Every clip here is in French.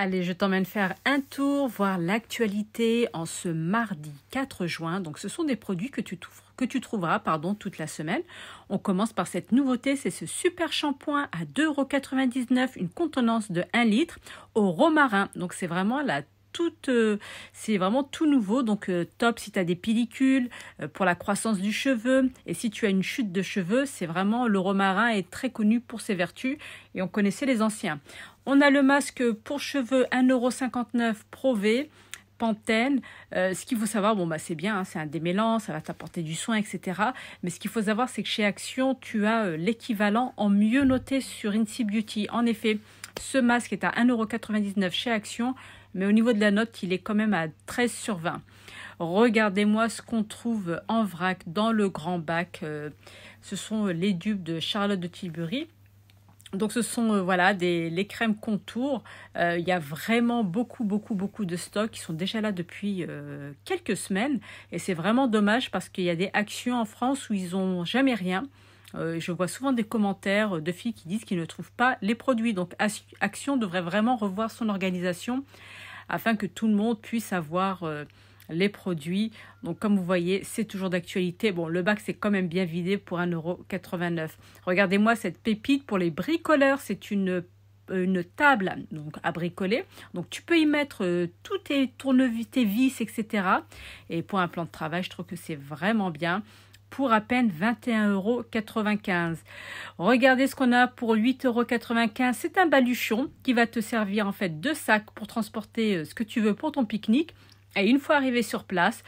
Allez, je t'emmène faire un tour, voir l'actualité en ce mardi 4 juin. Donc, ce sont des produits que tu trouveras toute la semaine. On commence par cette nouveauté, c'est ce super shampoing à 2,99 €, une contenance de 1 litre au romarin. Donc, c'est vraiment c'est vraiment tout nouveau, donc top si tu as des pellicules pour la croissance du cheveu et si tu as une chute de cheveux, c'est vraiment le romarin est très connu pour ses vertus et on connaissait les anciens. On a le masque pour cheveux 1,59 € Pro-V Pantene. Ce qu'il faut savoir, c'est bien, hein, c'est un démêlant, ça va t'apporter du soin, etc. Mais ce qu'il faut savoir, c'est que chez Action, tu as l'équivalent en mieux noté sur Incy Beauty. En effet, ce masque est à 1,99 € chez Action, mais au niveau de la note, il est quand même à 13 sur 20. Regardez-moi ce qu'on trouve en vrac dans le grand bac. Ce sont les dupes de Charlotte de Tilbury. Donc ce sont les crèmes contour. Il y a vraiment beaucoup de stocks qui sont déjà là depuis quelques semaines. Et c'est vraiment dommage parce qu'il y a des actions en France où ils n'ont jamais rien. Je vois souvent des commentaires de filles qui disent qu'ils ne trouvent pas les produits. Donc Action devrait vraiment revoir son organisation afin que tout le monde puisse avoir les produits. Donc comme vous voyez, c'est toujours d'actualité. Bon, le bac c'est quand même bien vidé pour 1,89 €. Regardez-moi cette pépite pour les bricoleurs. C'est une table donc à bricoler. Donc tu peux y mettre tous tes tournevis, tes vis, etc. Et pour un plan de travail, je trouve que c'est vraiment bien. Pour à peine 21,95 €. Regardez ce qu'on a pour 8,95 €. C'est un baluchon qui va te servir en fait de sac pour transporter ce que tu veux pour ton pique-nique. Et une fois arrivé sur place,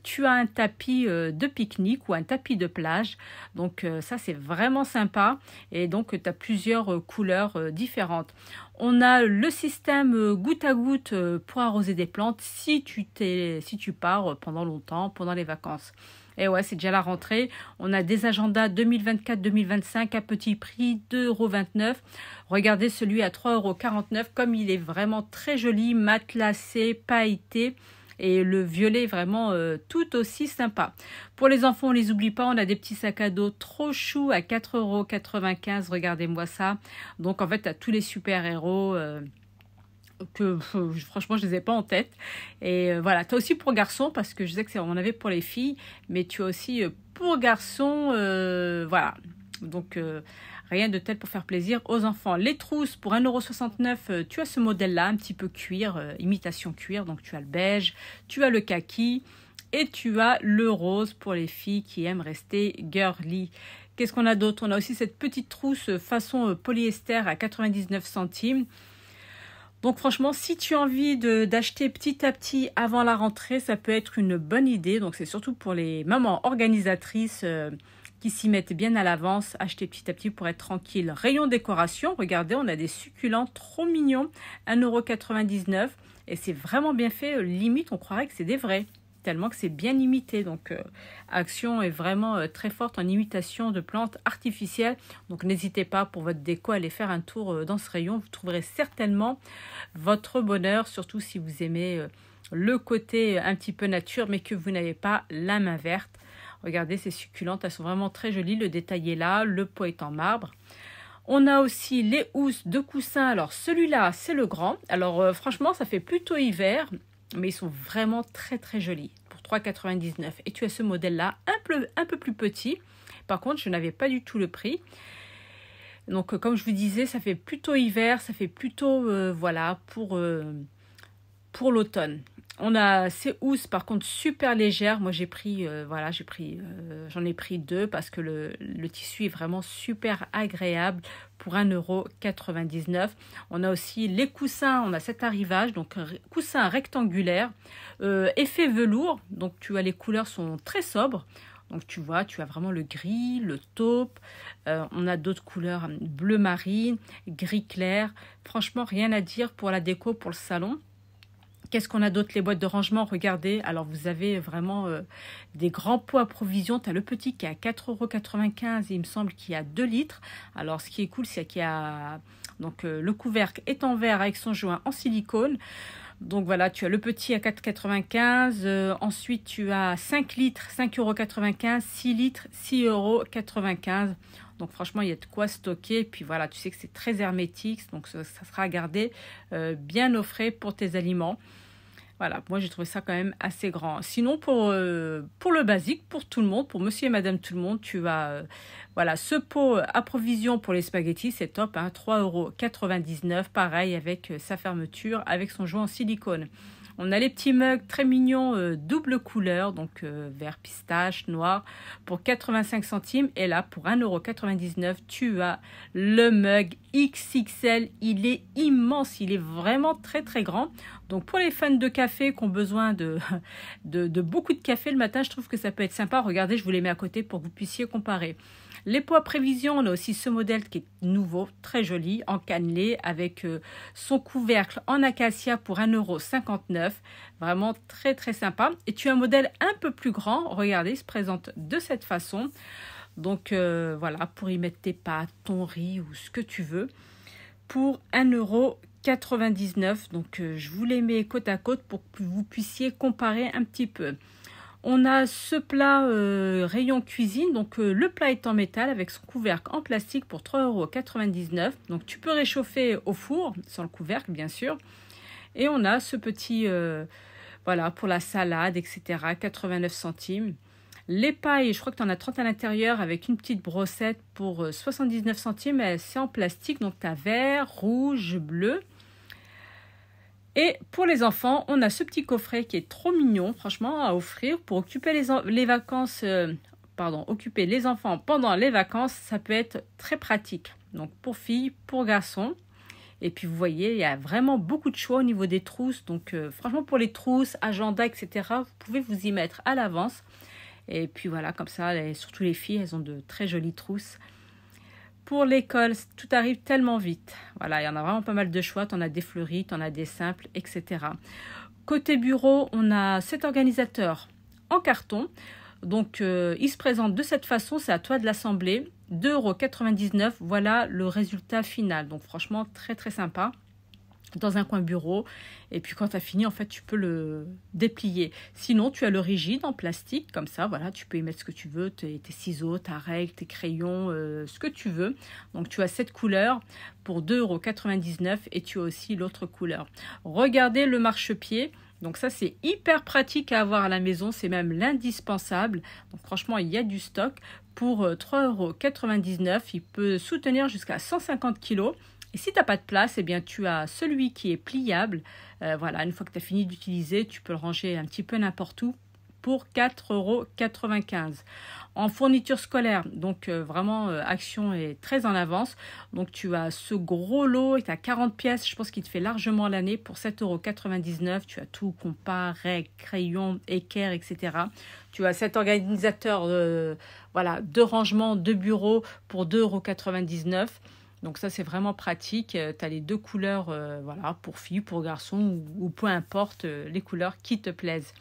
tu as un tapis de pique-nique ou un tapis de plage. Donc ça, c'est vraiment sympa. Et donc, tu as plusieurs couleurs différentes. On a le système goutte à goutte pour arroser des plantes si tu pars pendant longtemps, pendant les vacances. Et ouais, c'est déjà la rentrée. On a des agendas 2024-2025 à petit prix, 2,29 €. Regardez celui à 3,49 €. Comme il est vraiment très joli, matelassé, pailleté. Et le violet est vraiment tout aussi sympa. Pour les enfants, on ne les oublie pas. On a des petits sacs à dos trop choux à 4,95 €. Regardez-moi ça. Donc, en fait, tu as tous les super-héros que franchement je les ai pas en tête. Et voilà, tu as aussi pour garçons, parce que je sais que c'est on avait pour les filles, mais tu as aussi pour garçons, voilà. Donc rien de tel pour faire plaisir aux enfants. Les trousses pour 1,69 €, tu as ce modèle là, un petit peu cuir, imitation cuir. Donc tu as le beige, tu as le kaki et tu as le rose pour les filles qui aiment rester girly. Qu'est-ce qu'on a d'autre? On a aussi cette petite trousse façon polyester à 99 centimes. Donc franchement, si tu as envie d'acheter petit à petit avant la rentrée, ça peut être une bonne idée. Donc c'est surtout pour les mamans organisatrices qui s'y mettent bien à l'avance. Acheter petit à petit pour être tranquille. Rayon décoration, regardez, on a des succulents trop mignons, 1,99 €. Et c'est vraiment bien fait, limite on croirait que c'est des vrais. Tellement que c'est bien imité. Donc Action est vraiment très forte en imitation de plantes artificielles. Donc n'hésitez pas pour votre déco à aller faire un tour dans ce rayon. Vous trouverez certainement votre bonheur, surtout si vous aimez le côté un petit peu nature, mais que vous n'avez pas la main verte. Regardez ces succulentes, elles sont vraiment très jolies. Le détail est là, le pot est en marbre. On a aussi les housses de coussins. Alors celui-là, c'est le grand. Alors franchement, ça fait plutôt hiver. Mais ils sont vraiment très jolis pour 3,99 €. Et tu as ce modèle-là, un peu plus petit. Par contre, je n'avais pas du tout le prix. Donc, comme je vous disais, ça fait plutôt hiver, ça fait plutôt, pour l'automne. On a ces housses, par contre, super légères. Moi, j'en ai pris 2 parce que le tissu est vraiment super agréable pour 1,99 €. On a aussi les coussins, on a cet arrivage, donc coussin rectangulaire, effet velours. Donc, les couleurs sont très sobres. Donc, tu vois, tu as vraiment le gris, le taupe. On a d'autres couleurs, bleu marine, gris clair. Franchement, rien à dire pour la déco, pour le salon. Qu'est-ce qu'on a d'autre? Les boîtes de rangement, regardez. Alors, vous avez vraiment des grands pots à provision. Tu as le petit qui est à 4,95 € et il me semble qu'il y a 2 litres. Alors, ce qui est cool, c'est qu'il y a... Donc, le couvercle est en verre avec son joint en silicone. Donc, voilà, tu as le petit à 4,95 €. Ensuite, tu as 5 litres, 5,95 €. 6 litres, 6,95 €. Donc franchement, il y a de quoi stocker. Et puis voilà, tu sais que c'est très hermétique, donc ça sera gardé bien au frais pour tes aliments. Voilà, moi j'ai trouvé ça quand même assez grand. Sinon, pour le basique, pour tout le monde, pour monsieur et madame tout le monde, tu as voilà, ce pot à provision pour les spaghettis, c'est top, hein, 3,99 €, pareil avec sa fermeture, avec son joint en silicone. On a les petits mugs très mignons, double couleur, donc vert pistache, noir, pour 85 centimes. Et là, pour 1,99 €, tu as le mug XXL. Il est immense, il est vraiment très très grand. Donc pour les fans de café qui ont besoin de beaucoup de café le matin, je trouve que ça peut être sympa. Regardez, je vous les mets à côté pour que vous puissiez comparer. Les pots à prévision, on a aussi ce modèle qui est nouveau, très joli, en cannelé, avec son couvercle en acacia pour 1,59 €. Vraiment très très sympa. Et tu as un modèle un peu plus grand, regardez, il se présente de cette façon. Donc voilà, pour y mettre tes pâtes, ton riz ou ce que tu veux, pour 1,99 €. Donc je vous les mets côte à côte pour que vous puissiez comparer un petit peu. On a ce plat rayon cuisine, donc le plat est en métal avec son couvercle en plastique pour 3,99 €. Donc tu peux réchauffer au four, sans le couvercle bien sûr. Et on a ce petit, voilà, pour la salade, etc., 89 centimes. Les pailles, je crois que tu en as 30 à l'intérieur avec une petite brossette pour 79 centimes. C'est en plastique, donc tu as vert, rouge, bleu. Et pour les enfants, on a ce petit coffret qui est trop mignon, franchement, à offrir pour occuper les vacances, occuper les enfants pendant les vacances, ça peut être très pratique. Donc pour filles, pour garçons. Et puis vous voyez, il y a vraiment beaucoup de choix au niveau des trousses. Donc franchement, pour les trousses, agenda, etc., vous pouvez vous y mettre à l'avance. Et puis voilà, comme ça, surtout les filles, elles ont de très jolies trousses. Pour l'école, tout arrive tellement vite. Voilà, il y en a vraiment pas mal de choix. Tu en as des fleuris, tu en as des simples, etc. Côté bureau, on a cet organisateur en carton. Donc, il se présente de cette façon. C'est à toi de l'assembler. 2,99 €. Voilà le résultat final. Donc, franchement, très, très sympa. Dans un coin bureau. Et puis, quand tu as fini, en fait, tu peux le déplier. Sinon, tu as le rigide en plastique. Comme ça, voilà, tu peux y mettre ce que tu veux. Tes ciseaux, ta règle, tes crayons, ce que tu veux. Donc, tu as cette couleur pour 2,99 € et tu as aussi l'autre couleur. Regardez le marchepied. Donc ça, c'est hyper pratique à avoir à la maison. C'est même l'indispensable. Donc franchement, il y a du stock. Pour 3,99 €, il peut soutenir jusqu'à 150 kg. Et si tu n'as pas de place, eh bien, tu as celui qui est pliable. Voilà, une fois que tu as fini d'utiliser, tu peux le ranger un petit peu n'importe où pour 4,95 €. En fourniture scolaire, donc vraiment, Action est très en avance. Donc tu as ce gros lot et tu as 40 pièces, je pense qu'il te fait largement l'année pour 7,99 €. Tu as tout, compas, règles, crayons, équerres, etc. Tu as cet organisateur voilà, de rangement de bureau pour 2,99 €. Donc ça, c'est vraiment pratique. Tu as les deux couleurs voilà, pour filles, pour garçons ou peu importe les couleurs qui te plaisent.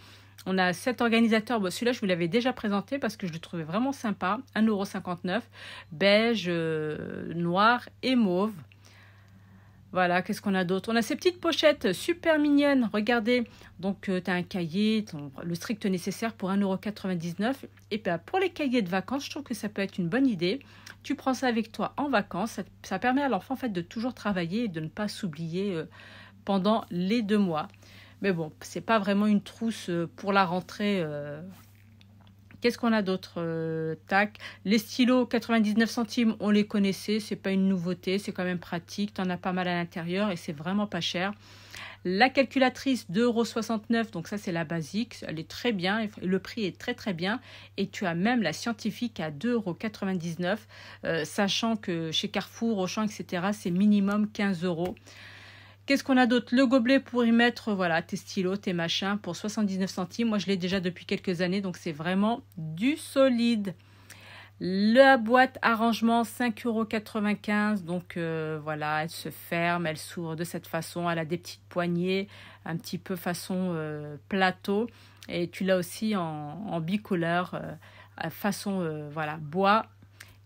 On a cet organisateur, bon, celui-là je vous l'avais déjà présenté parce que je le trouvais vraiment sympa, 1,59 €, beige, noir et mauve. Voilà, qu'est-ce qu'on a d'autre? On a ces petites pochettes super mignonnes, regardez. Donc tu as un cahier, le strict nécessaire pour 1,99 €. Et bien pour les cahiers de vacances, je trouve que ça peut être une bonne idée. Tu prends ça avec toi en vacances, ça permet à l'enfant en fait de toujours travailler et de ne pas s'oublier pendant les 2 mois. Mais bon, c'est pas vraiment une trousse pour la rentrée. Qu'est-ce qu'on a d'autre? Tac. Les stylos, 99 centimes, on les connaissait. C'est pas une nouveauté, c'est quand même pratique. Tu en as pas mal à l'intérieur et c'est vraiment pas cher. La calculatrice, 2,69 €. Donc ça, c'est la basique. Elle est très bien. Le prix est très, très bien. Et tu as même la scientifique à 2,99 €. Sachant que chez Carrefour, Auchan, etc., c'est minimum 15 €. Qu'est-ce qu'on a d'autre? Le gobelet pour y mettre voilà, tes stylos, tes machins pour 79 centimes. Moi, je l'ai déjà depuis quelques années, donc c'est vraiment du solide. La boîte arrangement, 5,95 €. Donc voilà, elle se ferme, elle s'ouvre de cette façon. Elle a des petites poignées, un petit peu façon plateau. Et tu l'as aussi en bicolore, façon voilà, bois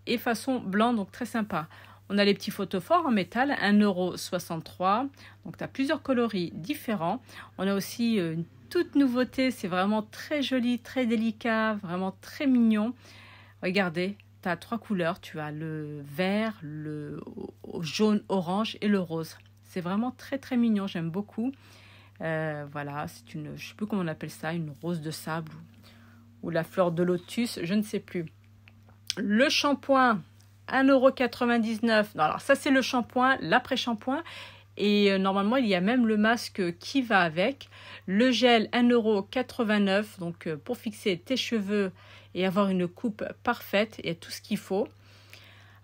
et façon blanc, donc très sympa. On a les petits photophores en métal, 1,63 €. Donc, tu as plusieurs coloris différents. On a aussi une toute nouveauté. C'est vraiment très joli, très délicat, vraiment très mignon. Regardez, tu as 3 couleurs. Tu as le vert, le jaune, orange et le rose. C'est vraiment très très mignon, j'aime beaucoup. Voilà, c'est une, je ne sais plus comment on appelle ça, une rose de sable ou la fleur de lotus, je ne sais plus. Le shampoing, 1,99 €. Alors ça c'est le shampoing, l'après-shampoing. Et normalement, il y a même le masque qui va avec. Le gel, 1,89 €. Donc, pour fixer tes cheveux et avoir une coupe parfaite et tout ce qu'il faut.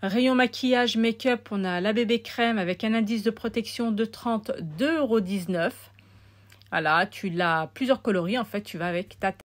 Rayon maquillage, make-up, on a la bébé crème avec un indice de protection de 30, 2,19 €. Voilà, tu l'as plusieurs coloris. En fait, tu vas avec ta